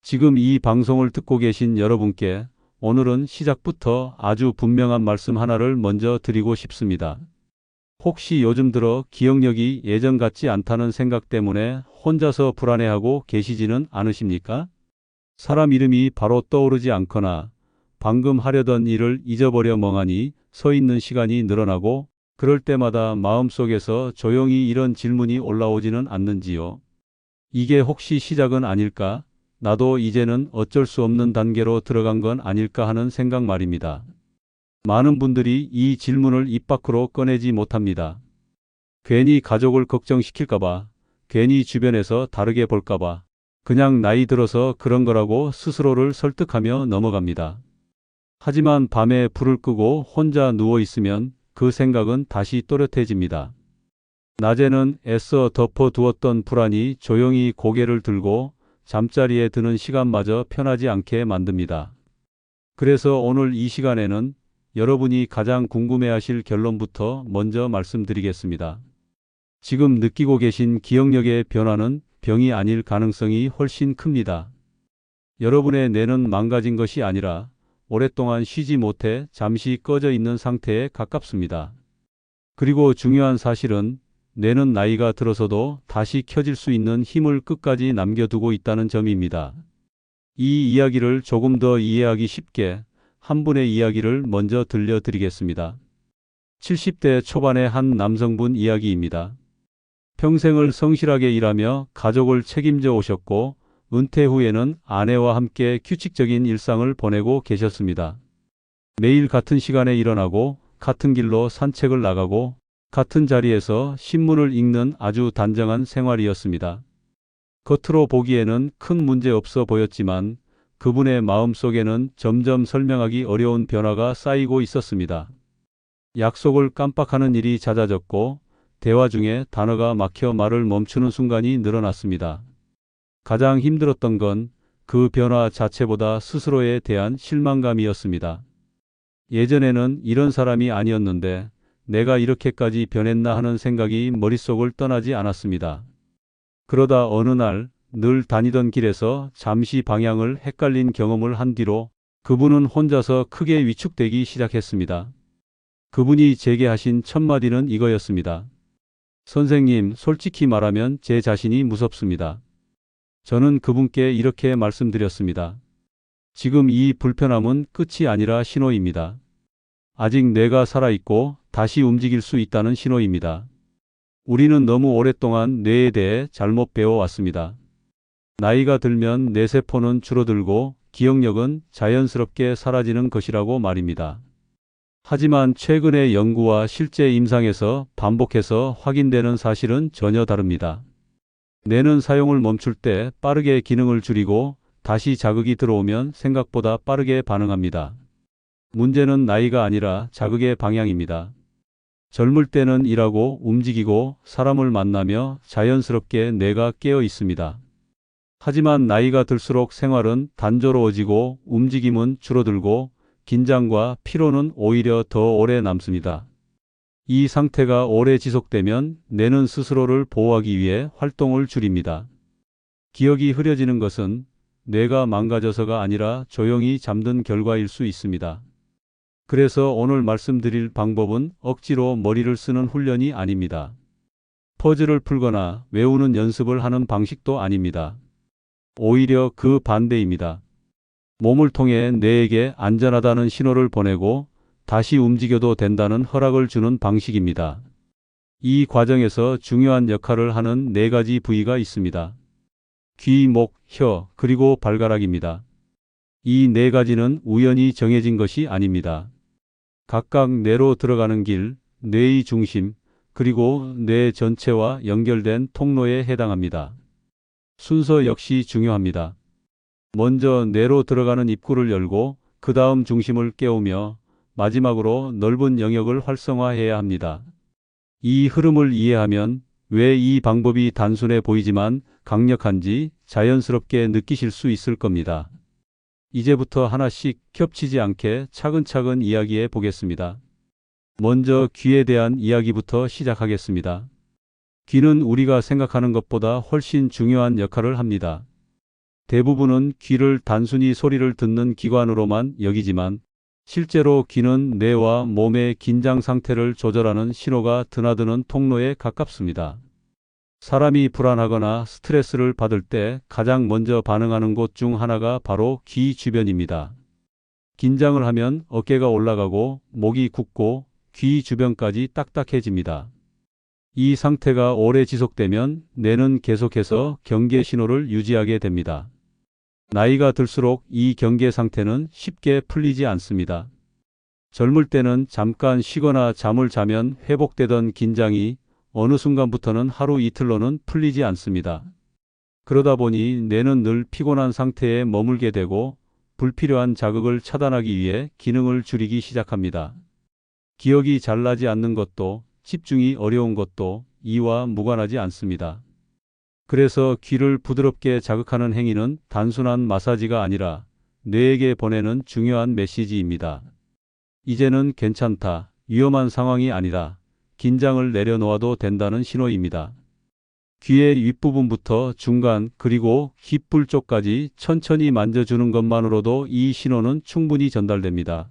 지금 이 방송을 듣고 계신 여러분께 오늘은 시작부터 아주 분명한 말씀 하나를 먼저 드리고 싶습니다. 혹시 요즘 들어 기억력이 예전 같지 않다는 생각 때문에 혼자서 불안해하고 계시지는 않으십니까? 사람 이름이 바로 떠오르지 않거나 방금 하려던 일을 잊어버려 멍하니 서 있는 시간이 늘어나고 그럴 때마다 마음속에서 조용히 이런 질문이 올라오지는 않는지요? 이게 혹시 시작은 아닐까? 나도 이제는 어쩔 수 없는 단계로 들어간 건 아닐까 하는 생각 말입니다. 많은 분들이 이 질문을 입 밖으로 꺼내지 못합니다. 괜히 가족을 걱정시킬까봐, 괜히 주변에서 다르게 볼까봐, 그냥 나이 들어서 그런 거라고 스스로를 설득하며 넘어갑니다. 하지만 밤에 불을 끄고 혼자 누워 있으면 그 생각은 다시 또렷해집니다. 낮에는 애써 덮어두었던 불안이 조용히 고개를 들고 잠자리에 드는 시간마저 편하지 않게 만듭니다. 그래서 오늘 이 시간에는 여러분이 가장 궁금해하실 결론부터 먼저 말씀드리겠습니다. 지금 느끼고 계신 기억력의 변화는 병이 아닐 가능성이 훨씬 큽니다. 여러분의 뇌는 망가진 것이 아니라 오랫동안 쉬지 못해 잠시 꺼져 있는 상태에 가깝습니다. 그리고 중요한 사실은 뇌는 나이가 들어서도 다시 켜질 수 있는 힘을 끝까지 남겨두고 있다는 점입니다. 이 이야기를 조금 더 이해하기 쉽게 한 분의 이야기를 먼저 들려드리겠습니다. 70대 초반의 한 남성분 이야기입니다. 평생을 성실하게 일하며 가족을 책임져 오셨고 은퇴 후에는 아내와 함께 규칙적인 일상을 보내고 계셨습니다. 매일 같은 시간에 일어나고 같은 길로 산책을 나가고 같은 자리에서 신문을 읽는 아주 단정한 생활이었습니다. 겉으로 보기에는 큰 문제 없어 보였지만 그분의 마음속에는 점점 설명하기 어려운 변화가 쌓이고 있었습니다. 약속을 깜빡하는 일이 잦아졌고 대화 중에 단어가 막혀 말을 멈추는 순간이 늘어났습니다. 가장 힘들었던 건 그 변화 자체보다 스스로에 대한 실망감이었습니다. 예전에는 이런 사람이 아니었는데 내가 이렇게까지 변했나 하는 생각이 머릿속을 떠나지 않았습니다. 그러다 어느 날 늘 다니던 길에서 잠시 방향을 헷갈린 경험을 한 뒤로 그분은 혼자서 크게 위축되기 시작했습니다. 그분이 제게 하신 첫 마디는 이거였습니다. 선생님, 솔직히 말하면 제 자신이 무섭습니다. 저는 그분께 이렇게 말씀드렸습니다. 지금 이 불편함은 끝이 아니라 신호입니다. 아직 뇌가 살아있고 다시 움직일 수 있다는 신호입니다. 우리는 너무 오랫동안 뇌에 대해 잘못 배워왔습니다. 나이가 들면 뇌세포는 줄어들고 기억력은 자연스럽게 사라지는 것이라고 말입니다. 하지만 최근의 연구와 실제 임상에서 반복해서 확인되는 사실은 전혀 다릅니다. 뇌는 사용을 멈출 때 빠르게 기능을 줄이고 다시 자극이 들어오면 생각보다 빠르게 반응합니다. 문제는 나이가 아니라 자극의 방향입니다. 젊을 때는 일하고 움직이고 사람을 만나며 자연스럽게 뇌가 깨어 있습니다. 하지만 나이가 들수록 생활은 단조로워지고 움직임은 줄어들고 긴장과 피로는 오히려 더 오래 남습니다. 이 상태가 오래 지속되면 뇌는 스스로를 보호하기 위해 활동을 줄입니다. 기억이 흐려지는 것은 뇌가 망가져서가 아니라 조용히 잠든 결과일 수 있습니다. 그래서 오늘 말씀드릴 방법은 억지로 머리를 쓰는 훈련이 아닙니다. 퍼즐을 풀거나 외우는 연습을 하는 방식도 아닙니다. 오히려 그 반대입니다. 몸을 통해 뇌에게 안전하다는 신호를 보내고 다시 움직여도 된다는 허락을 주는 방식입니다. 이 과정에서 중요한 역할을 하는 네 가지 부위가 있습니다. 귀, 목, 혀, 그리고 발가락입니다. 이 네 가지는 우연히 정해진 것이 아닙니다. 각각 뇌로 들어가는 길, 뇌의 중심, 그리고 뇌 전체와 연결된 통로에 해당합니다. 순서 역시 중요합니다. 먼저 뇌로 들어가는 입구를 열고 그 다음 중심을 깨우며 마지막으로 넓은 영역을 활성화해야 합니다. 이 흐름을 이해하면 왜 이 방법이 단순해 보이지만 강력한지 자연스럽게 느끼실 수 있을 겁니다. 이제부터 하나씩 겹치지 않게 차근차근 이야기해 보겠습니다. 먼저 귀에 대한 이야기부터 시작하겠습니다. 귀는 우리가 생각하는 것보다 훨씬 중요한 역할을 합니다. 대부분은 귀를 단순히 소리를 듣는 기관으로만 여기지만 실제로 귀는 뇌와 몸의 긴장 상태를 조절하는 신호가 드나드는 통로에 가깝습니다. 사람이 불안하거나 스트레스를 받을 때 가장 먼저 반응하는 곳 중 하나가 바로 귀 주변입니다. 긴장을 하면 어깨가 올라가고 목이 굳고 귀 주변까지 딱딱해집니다. 이 상태가 오래 지속되면 뇌는 계속해서 경계 신호를 유지하게 됩니다. 나이가 들수록 이 경계 상태는 쉽게 풀리지 않습니다. 젊을 때는 잠깐 쉬거나 잠을 자면 회복되던 긴장이 어느 순간부터는 하루 이틀로는 풀리지 않습니다. 그러다 보니 뇌는 늘 피곤한 상태에 머물게 되고 불필요한 자극을 차단하기 위해 기능을 줄이기 시작합니다. 기억이 잘 나지 않는 것도 집중이 어려운 것도 이와 무관하지 않습니다. 그래서 귀를 부드럽게 자극하는 행위는 단순한 마사지가 아니라 뇌에게 보내는 중요한 메시지입니다. 이제는 괜찮다, 위험한 상황이 아니라 긴장을 내려놓아도 된다는 신호입니다. 귀의 윗부분부터 중간 그리고 귓불 쪽까지 천천히 만져주는 것만으로도 이 신호는 충분히 전달됩니다.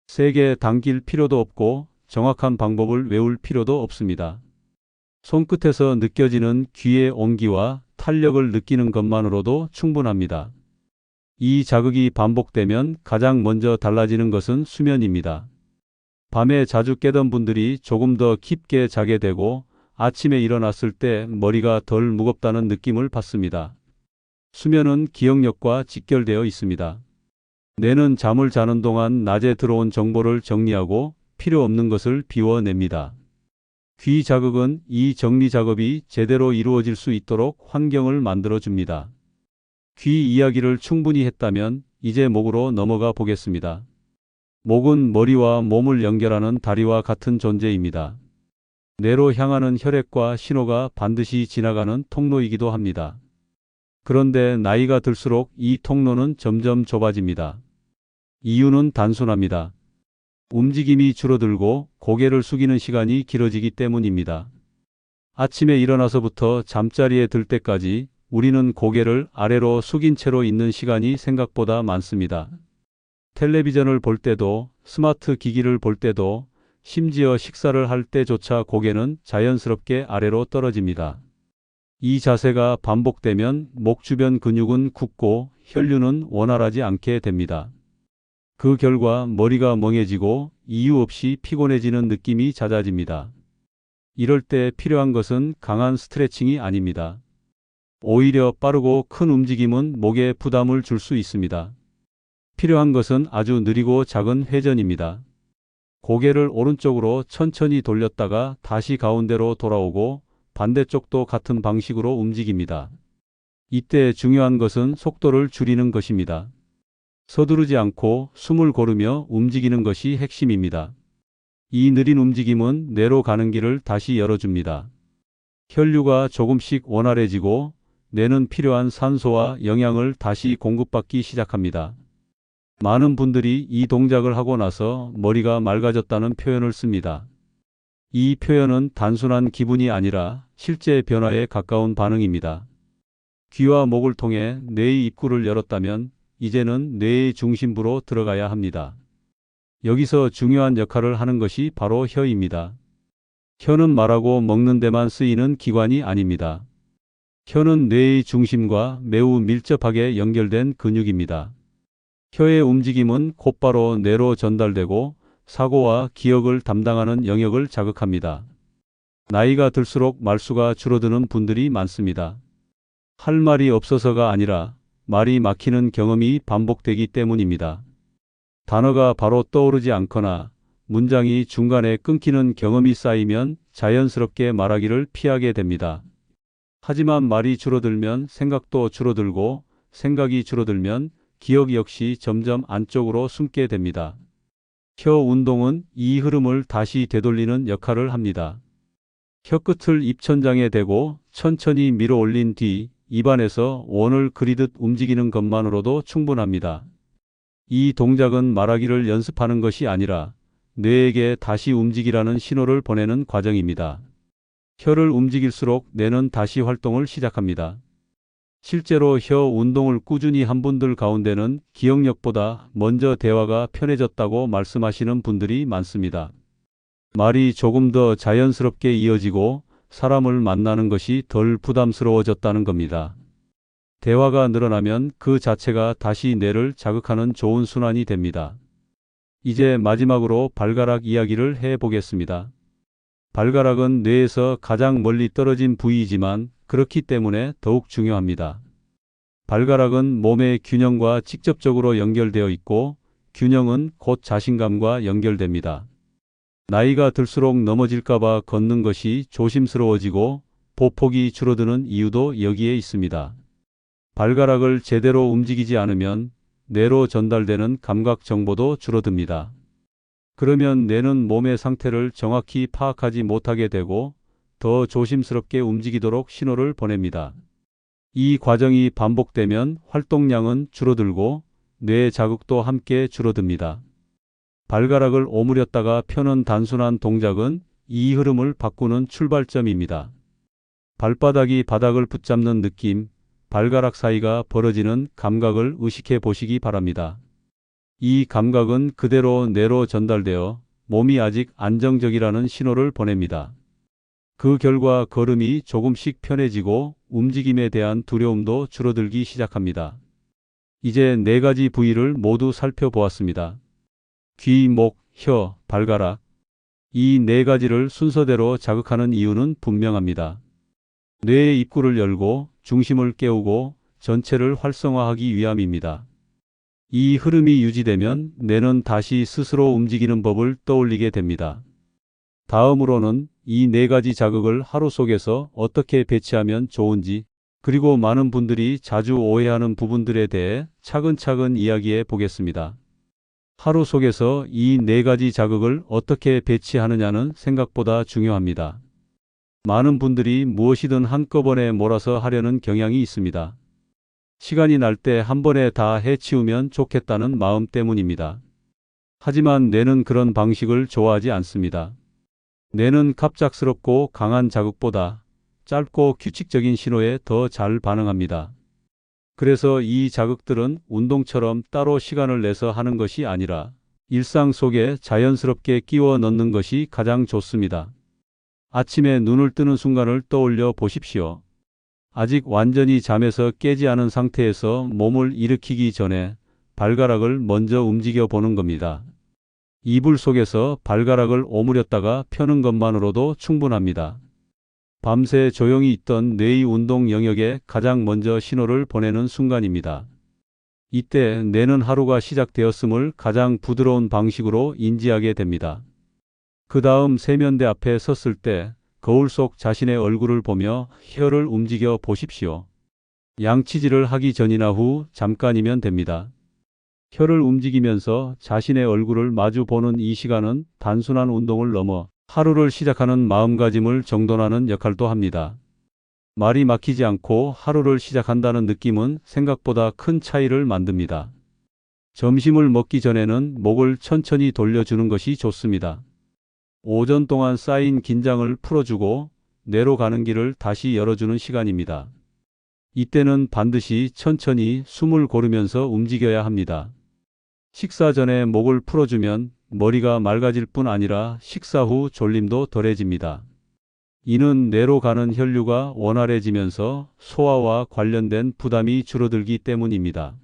세게 당길 필요도 없고 정확한 방법을 외울 필요도 없습니다. 손끝에서 느껴지는 귀의 온기와 탄력을 느끼는 것만으로도 충분합니다. 이 자극이 반복되면 가장 먼저 달라지는 것은 수면입니다. 밤에 자주 깨던 분들이 조금 더 깊게 자게 되고 아침에 일어났을 때 머리가 덜 무겁다는 느낌을 받습니다. 수면은 기억력과 직결되어 있습니다. 뇌는 잠을 자는 동안 낮에 들어온 정보를 정리하고 필요 없는 것을 비워냅니다. 귀 자극은 이 정리 작업이 제대로 이루어질 수 있도록 환경을 만들어 줍니다. 귀 이야기를 충분히 했다면 이제 목으로 넘어가 보겠습니다. 목은 머리와 몸을 연결하는 다리와 같은 존재입니다. 뇌로 향하는 혈액과 신호가 반드시 지나가는 통로이기도 합니다. 그런데 나이가 들수록 이 통로는 점점 좁아집니다. 이유는 단순합니다. 움직임이 줄어들고 고개를 숙이는 시간이 길어지기 때문입니다. 아침에 일어나서부터 잠자리에 들 때까지 우리는 고개를 아래로 숙인 채로 있는 시간이 생각보다 많습니다. 텔레비전을 볼 때도, 스마트 기기를 볼 때도, 심지어 식사를 할 때조차 고개는 자연스럽게 아래로 떨어집니다. 이 자세가 반복되면 목 주변 근육은 굳고 혈류는 원활하지 않게 됩니다. 그 결과 머리가 멍해지고 이유 없이 피곤해지는 느낌이 잦아집니다. 이럴 때 필요한 것은 강한 스트레칭이 아닙니다. 오히려 빠르고 큰 움직임은 목에 부담을 줄 수 있습니다. 필요한 것은 아주 느리고 작은 회전입니다. 고개를 오른쪽으로 천천히 돌렸다가 다시 가운데로 돌아오고 반대쪽도 같은 방식으로 움직입니다. 이때 중요한 것은 속도를 줄이는 것입니다. 서두르지 않고 숨을 고르며 움직이는 것이 핵심입니다. 이 느린 움직임은 뇌로 가는 길을 다시 열어줍니다. 혈류가 조금씩 원활해지고 뇌는 필요한 산소와 영양을 다시 공급받기 시작합니다. 많은 분들이 이 동작을 하고 나서 머리가 맑아졌다는 표현을 씁니다. 이 표현은 단순한 기분이 아니라 실제 변화에 가까운 반응입니다. 귀와 목을 통해 뇌의 입구를 열었다면 이제는 뇌의 중심부로 들어가야 합니다. 여기서 중요한 역할을 하는 것이 바로 혀입니다. 혀는 말하고 먹는 데만 쓰이는 기관이 아닙니다. 혀는 뇌의 중심과 매우 밀접하게 연결된 근육입니다. 혀의 움직임은 곧바로 뇌로 전달되고 사고와 기억을 담당하는 영역을 자극합니다. 나이가 들수록 말수가 줄어드는 분들이 많습니다. 할 말이 없어서가 아니라 말이 막히는 경험이 반복되기 때문입니다. 단어가 바로 떠오르지 않거나 문장이 중간에 끊기는 경험이 쌓이면 자연스럽게 말하기를 피하게 됩니다. 하지만 말이 줄어들면 생각도 줄어들고 생각이 줄어들면 기억 역시 점점 안쪽으로 숨게 됩니다. 혀 운동은 이 흐름을 다시 되돌리는 역할을 합니다. 혀끝을 입천장에 대고 천천히 밀어 올린 뒤 입안에서 원을 그리듯 움직이는 것만으로도 충분합니다. 이 동작은 말하기를 연습하는 것이 아니라 뇌에게 다시 움직이라는 신호를 보내는 과정입니다. 혀를 움직일수록 뇌는 다시 활동을 시작합니다. 실제로 혀 운동을 꾸준히 한 분들 가운데는 기억력보다 먼저 대화가 편해졌다고 말씀하시는 분들이 많습니다. 말이 조금 더 자연스럽게 이어지고 사람을 만나는 것이 덜 부담스러워졌다는 겁니다. 대화가 늘어나면 그 자체가 다시 뇌를 자극하는 좋은 순환이 됩니다. 이제 마지막으로 발가락 이야기를 해보겠습니다. 발가락은 뇌에서 가장 멀리 떨어진 부위이지만 그렇기 때문에 더욱 중요합니다. 발가락은 몸의 균형과 직접적으로 연결되어 있고 균형은 곧 자신감과 연결됩니다. 나이가 들수록 넘어질까봐 걷는 것이 조심스러워지고 보폭이 줄어드는 이유도 여기에 있습니다. 발가락을 제대로 움직이지 않으면 뇌로 전달되는 감각 정보도 줄어듭니다. 그러면 뇌는 몸의 상태를 정확히 파악하지 못하게 되고 더 조심스럽게 움직이도록 신호를 보냅니다. 이 과정이 반복되면 활동량은 줄어들고 뇌 자극도 함께 줄어듭니다. 발가락을 오므렸다가 펴는 단순한 동작은 이 흐름을 바꾸는 출발점입니다. 발바닥이 바닥을 붙잡는 느낌, 발가락 사이가 벌어지는 감각을 의식해 보시기 바랍니다. 이 감각은 그대로 뇌로 전달되어 몸이 아직 안정적이라는 신호를 보냅니다. 그 결과 걸음이 조금씩 편해지고 움직임에 대한 두려움도 줄어들기 시작합니다. 이제 4가지 부위를 모두 살펴보았습니다. 귀, 목, 혀, 발가락. 이 4가지를 순서대로 자극하는 이유는 분명합니다. 뇌의 입구를 열고 중심을 깨우고 전체를 활성화하기 위함입니다. 이 흐름이 유지되면 뇌는 다시 스스로 움직이는 법을 떠올리게 됩니다. 다음으로는 이 4가지 자극을 하루 속에서 어떻게 배치하면 좋은지, 그리고 많은 분들이 자주 오해하는 부분들에 대해 차근차근 이야기해 보겠습니다. 하루 속에서 이 4가지 자극을 어떻게 배치하느냐는 생각보다 중요합니다. 많은 분들이 무엇이든 한꺼번에 몰아서 하려는 경향이 있습니다. 시간이 날 때 한 번에 다 해치우면 좋겠다는 마음 때문입니다. 하지만 뇌는 그런 방식을 좋아하지 않습니다. 뇌는 갑작스럽고 강한 자극보다 짧고 규칙적인 신호에 더 잘 반응합니다. 그래서 이 자극들은 운동처럼 따로 시간을 내서 하는 것이 아니라 일상 속에 자연스럽게 끼워 넣는 것이 가장 좋습니다. 아침에 눈을 뜨는 순간을 떠올려 보십시오. 아직 완전히 잠에서 깨지 않은 상태에서 몸을 일으키기 전에 발가락을 먼저 움직여 보는 겁니다. 이불 속에서 발가락을 오므렸다가 펴는 것만으로도 충분합니다. 밤새 조용히 있던 뇌의 운동 영역에 가장 먼저 신호를 보내는 순간입니다. 이때 뇌는 하루가 시작되었음을 가장 부드러운 방식으로 인지하게 됩니다. 그 다음 세면대 앞에 섰을 때 거울 속 자신의 얼굴을 보며 혀를 움직여 보십시오. 양치질을 하기 전이나 후 잠깐이면 됩니다. 혀를 움직이면서 자신의 얼굴을 마주 보는 이 시간은 단순한 운동을 넘어 하루를 시작하는 마음가짐을 정돈하는 역할도 합니다. 말이 막히지 않고 하루를 시작한다는 느낌은 생각보다 큰 차이를 만듭니다. 점심을 먹기 전에는 목을 천천히 돌려주는 것이 좋습니다. 오전 동안 쌓인 긴장을 풀어주고 뇌로 가는 길을 다시 열어주는 시간입니다. 이때는 반드시 천천히 숨을 고르면서 움직여야 합니다. 식사 전에 목을 풀어주면 머리가 맑아질 뿐 아니라 식사 후 졸림도 덜해집니다. 이는 뇌로 가는 혈류가 원활해지면서 소화와 관련된 부담이 줄어들기 때문입니다.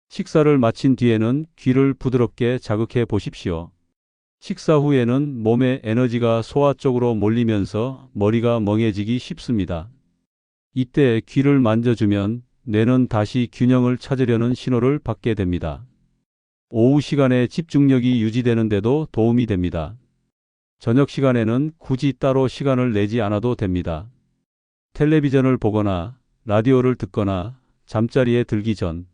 식사를 마친 뒤에는 귀를 부드럽게 자극해 보십시오. 식사 후에는 몸의 에너지가 소화 쪽으로 몰리면서 머리가 멍해지기 쉽습니다. 이때 귀를 만져주면 뇌는 다시 균형을 찾으려는 신호를 받게 됩니다. 오후 시간에 집중력이 유지되는 데도 도움이 됩니다. 저녁 시간에는 굳이 따로 시간을 내지 않아도 됩니다. 텔레비전을 보거나 라디오를 듣거나 잠자리에 들기 전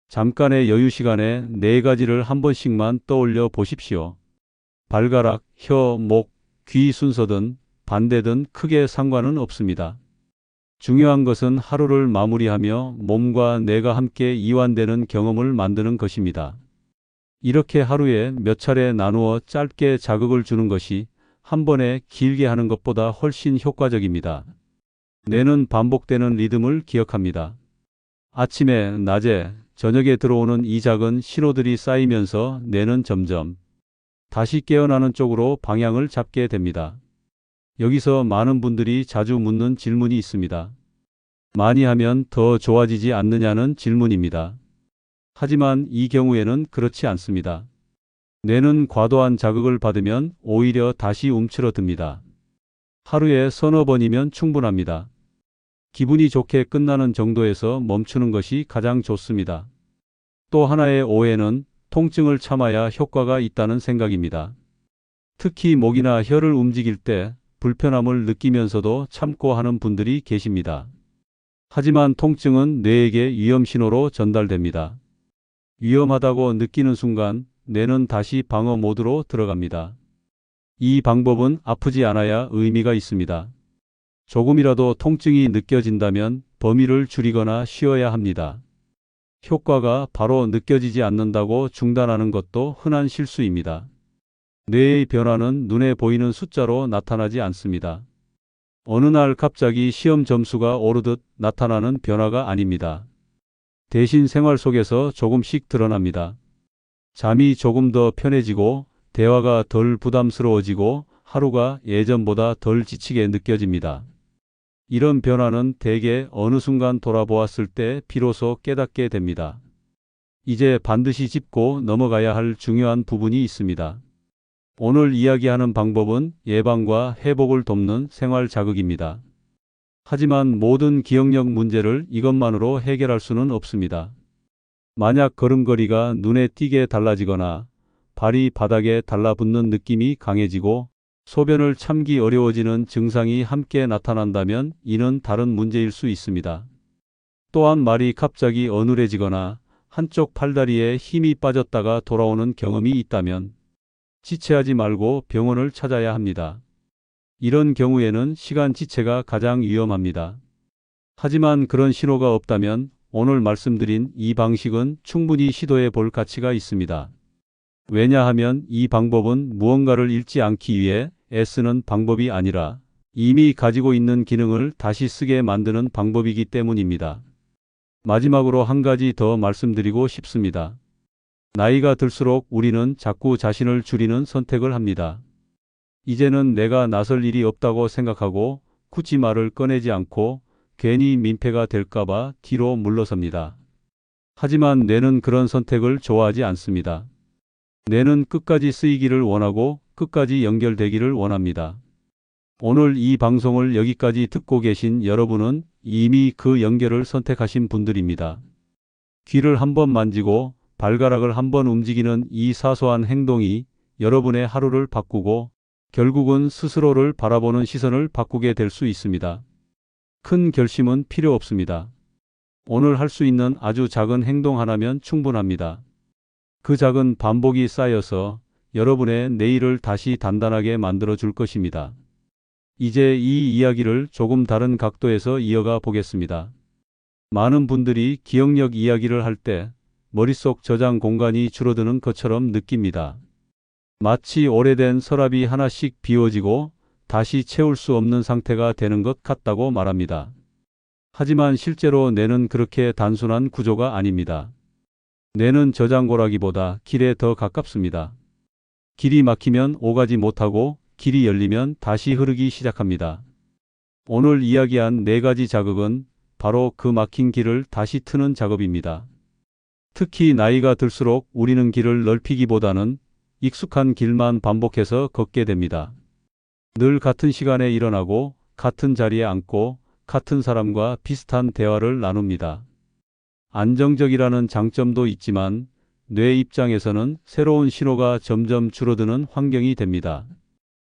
잠깐의 여유 시간에 4가지를 한 번씩만 떠올려 보십시오. 발가락, 혀, 목, 귀 순서든 반대든 크게 상관은 없습니다. 중요한 것은 하루를 마무리하며 몸과 뇌가 함께 이완되는 경험을 만드는 것입니다. 이렇게 하루에 몇 차례 나누어 짧게 자극을 주는 것이 한 번에 길게 하는 것보다 훨씬 효과적입니다. 뇌는 반복되는 리듬을 기억합니다. 아침에, 낮에, 저녁에 들어오는 이 작은 신호들이 쌓이면서 뇌는 점점 다시 깨어나는 쪽으로 방향을 잡게 됩니다. 여기서 많은 분들이 자주 묻는 질문이 있습니다. 많이 하면 더 좋아지지 않느냐는 질문입니다. 하지만 이 경우에는 그렇지 않습니다. 뇌는 과도한 자극을 받으면 오히려 다시 움츠러듭니다. 하루에 서너 번이면 충분합니다. 기분이 좋게 끝나는 정도에서 멈추는 것이 가장 좋습니다. 또 하나의 오해는 통증을 참아야 효과가 있다는 생각입니다. 특히 목이나 혀를 움직일 때 불편함을 느끼면서도 참고 하는 분들이 계십니다. 하지만 통증은 뇌에게 위험 신호로 전달됩니다. 위험하다고 느끼는 순간 뇌는 다시 방어 모드로 들어갑니다. 이 방법은 아프지 않아야 의미가 있습니다. 조금이라도 통증이 느껴진다면 범위를 줄이거나 쉬어야 합니다. 효과가 바로 느껴지지 않는다고 중단하는 것도 흔한 실수입니다. 뇌의 변화는 눈에 보이는 숫자로 나타나지 않습니다. 어느 날 갑자기 시험 점수가 오르듯 나타나는 변화가 아닙니다. 대신 생활 속에서 조금씩 드러납니다. 잠이 조금 더 편해지고 대화가 덜 부담스러워지고 하루가 예전보다 덜 지치게 느껴집니다. 이런 변화는 대개 어느 순간 돌아보았을 때 비로소 깨닫게 됩니다. 이제 반드시 짚고 넘어가야 할 중요한 부분이 있습니다. 오늘 이야기하는 방법은 예방과 회복을 돕는 생활 자극입니다. 하지만 모든 기억력 문제를 이것만으로 해결할 수는 없습니다. 만약 걸음걸이가 눈에 띄게 달라지거나 발이 바닥에 달라붙는 느낌이 강해지고 소변을 참기 어려워지는 증상이 함께 나타난다면 이는 다른 문제일 수 있습니다. 또한 말이 갑자기 어눌해지거나 한쪽 팔다리에 힘이 빠졌다가 돌아오는 경험이 있다면 지체하지 말고 병원을 찾아야 합니다. 이런 경우에는 시간 지체가 가장 위험합니다. 하지만 그런 신호가 없다면 오늘 말씀드린 이 방식은 충분히 시도해 볼 가치가 있습니다. 왜냐하면 이 방법은 무언가를 잃지 않기 위해 애쓰는 방법이 아니라 이미 가지고 있는 기능을 다시 쓰게 만드는 방법이기 때문입니다. 마지막으로 한 가지 더 말씀드리고 싶습니다. 나이가 들수록 우리는 자꾸 자신을 줄이는 선택을 합니다. 이제는 내가 나설 일이 없다고 생각하고 굳이 말을 꺼내지 않고 괜히 민폐가 될까봐 뒤로 물러섭니다. 하지만 뇌는 그런 선택을 좋아하지 않습니다. 뇌는 끝까지 쓰이기를 원하고 끝까지 연결되기를 원합니다. 오늘 이 방송을 여기까지 듣고 계신 여러분은 이미 그 연결을 선택하신 분들입니다. 귀를 한번 만지고 발가락을 한번 움직이는 이 사소한 행동이 여러분의 하루를 바꾸고 결국은 스스로를 바라보는 시선을 바꾸게 될 수 있습니다. 큰 결심은 필요 없습니다. 오늘 할 수 있는 아주 작은 행동 하나면 충분합니다. 그 작은 반복이 쌓여서 여러분의 내일을 다시 단단하게 만들어 줄 것입니다. 이제 이 이야기를 조금 다른 각도에서 이어가 보겠습니다. 많은 분들이 기억력 이야기를 할 때 머릿속 저장 공간이 줄어드는 것처럼 느낍니다. 마치 오래된 서랍이 하나씩 비워지고 다시 채울 수 없는 상태가 되는 것 같다고 말합니다. 하지만 실제로 뇌는 그렇게 단순한 구조가 아닙니다. 뇌는 저장고라기보다 길에 더 가깝습니다. 길이 막히면 오가지 못하고 길이 열리면 다시 흐르기 시작합니다. 오늘 이야기한 네 가지 자극은 바로 그 막힌 길을 다시 트는 작업입니다. 특히 나이가 들수록 우리는 길을 넓히기보다는 익숙한 길만 반복해서 걷게 됩니다. 늘 같은 시간에 일어나고 같은 자리에 앉고 같은 사람과 비슷한 대화를 나눕니다. 안정적이라는 장점도 있지만 뇌 입장에서는 새로운 신호가 점점 줄어드는 환경이 됩니다.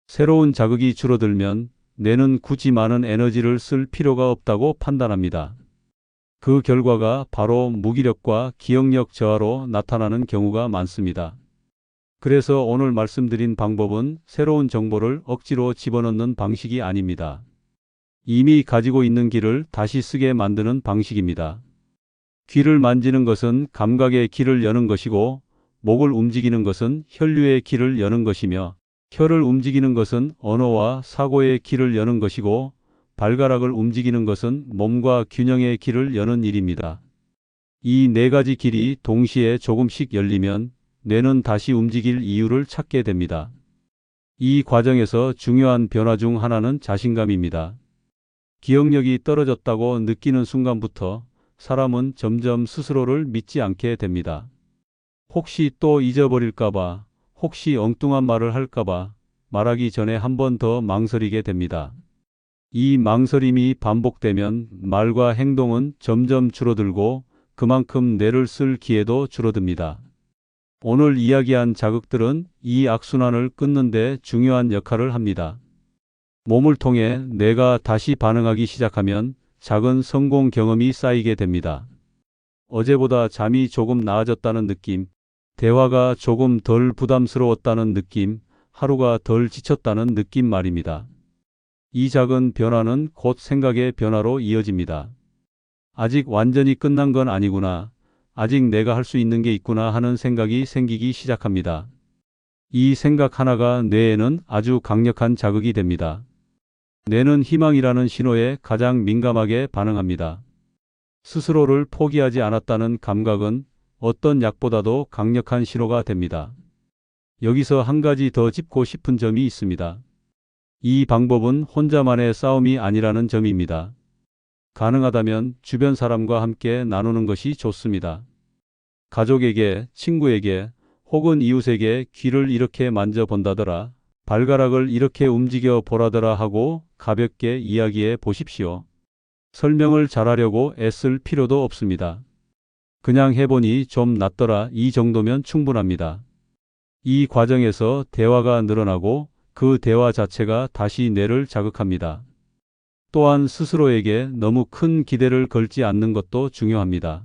새로운 자극이 줄어들면 뇌는 굳이 많은 에너지를 쓸 필요가 없다고 판단합니다. 그 결과가 바로 무기력과 기억력 저하로 나타나는 경우가 많습니다. 그래서 오늘 말씀드린 방법은 새로운 정보를 억지로 집어넣는 방식이 아닙니다. 이미 가지고 있는 길을 다시 쓰게 만드는 방식입니다. 귀를 만지는 것은 감각의 길을 여는 것이고 목을 움직이는 것은 혈류의 길을 여는 것이며 혀를 움직이는 것은 언어와 사고의 길을 여는 것이고 발가락을 움직이는 것은 몸과 균형의 길을 여는 일입니다. 이 네 가지 길이 동시에 조금씩 열리면 뇌는 다시 움직일 이유를 찾게 됩니다. 이 과정에서 중요한 변화 중 하나는 자신감입니다. 기억력이 떨어졌다고 느끼는 순간부터 사람은 점점 스스로를 믿지 않게 됩니다. 혹시 또 잊어버릴까봐, 혹시 엉뚱한 말을 할까봐 말하기 전에 한 번 더 망설이게 됩니다. 이 망설임이 반복되면 말과 행동은 점점 줄어들고 그만큼 뇌를 쓸 기회도 줄어듭니다. 오늘 이야기한 자극들은 이 악순환을 끊는 데 중요한 역할을 합니다. 몸을 통해 뇌가 다시 반응하기 시작하면 작은 성공 경험이 쌓이게 됩니다. 어제보다 잠이 조금 나아졌다는 느낌, 대화가 조금 덜 부담스러웠다는 느낌, 하루가 덜 지쳤다는 느낌 말입니다. 이 작은 변화는 곧 생각의 변화로 이어집니다. 아직 완전히 끝난 건 아니구나. 아직 내가 할 수 있는 게 있구나 하는 생각이 생기기 시작합니다. 이 생각 하나가 뇌에는 아주 강력한 자극이 됩니다. 뇌는 희망이라는 신호에 가장 민감하게 반응합니다. 스스로를 포기하지 않았다는 감각은 어떤 약보다도 강력한 신호가 됩니다. 여기서 한 가지 더 짚고 싶은 점이 있습니다. 이 방법은 혼자만의 싸움이 아니라는 점입니다. 가능하다면 주변 사람과 함께 나누는 것이 좋습니다. 가족에게, 친구에게, 혹은 이웃에게 귀를 이렇게 만져본다더라, 발가락을 이렇게 움직여 보라더라 하고 가볍게 이야기해 보십시오. 설명을 잘하려고 애쓸 필요도 없습니다. 그냥 해보니 좀 낫더라, 이 정도면 충분합니다. 이 과정에서 대화가 늘어나고 그 대화 자체가 다시 뇌를 자극합니다. 또한 스스로에게 너무 큰 기대를 걸지 않는 것도 중요합니다.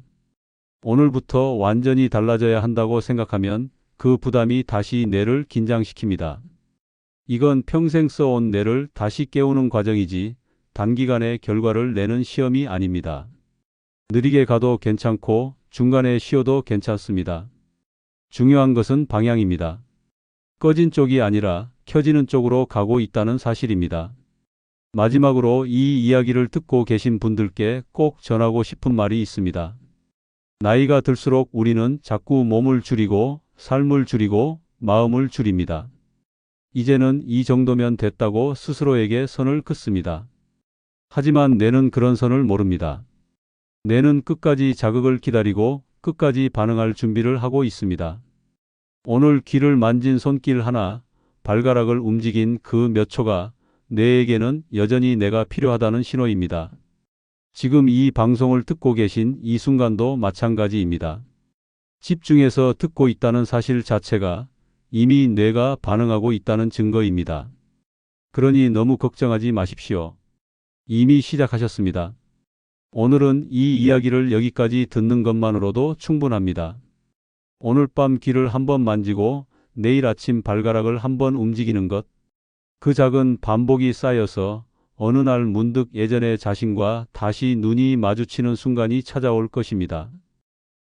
오늘부터 완전히 달라져야 한다고 생각하면 그 부담이 다시 뇌를 긴장시킵니다. 이건 평생 써온 뇌를 다시 깨우는 과정이지 단기간에 결과를 내는 시험이 아닙니다. 느리게 가도 괜찮고 중간에 쉬어도 괜찮습니다. 중요한 것은 방향입니다. 꺼진 쪽이 아니라 켜지는 쪽으로 가고 있다는 사실입니다. 마지막으로 이 이야기를 듣고 계신 분들께 꼭 전하고 싶은 말이 있습니다. 나이가 들수록 우리는 자꾸 몸을 줄이고 삶을 줄이고 마음을 줄입니다. 이제는 이 정도면 됐다고 스스로에게 선을 긋습니다. 하지만 뇌는 그런 선을 모릅니다. 뇌는 끝까지 자극을 기다리고 끝까지 반응할 준비를 하고 있습니다. 오늘 귀를 만진 손길 하나, 발가락을 움직인 그 몇 초가 뇌에게는 여전히 내가 필요하다는 신호입니다. 지금 이 방송을 듣고 계신 이 순간도 마찬가지입니다. 집중해서 듣고 있다는 사실 자체가 이미 뇌가 반응하고 있다는 증거입니다. 그러니 너무 걱정하지 마십시오. 이미 시작하셨습니다. 오늘은 이 이야기를 여기까지 듣는 것만으로도 충분합니다. 오늘 밤 귀를 한번 만지고 내일 아침 발가락을 한번 움직이는 것, 그 작은 반복이 쌓여서 어느 날 문득 예전의 자신과 다시 눈이 마주치는 순간이 찾아올 것입니다.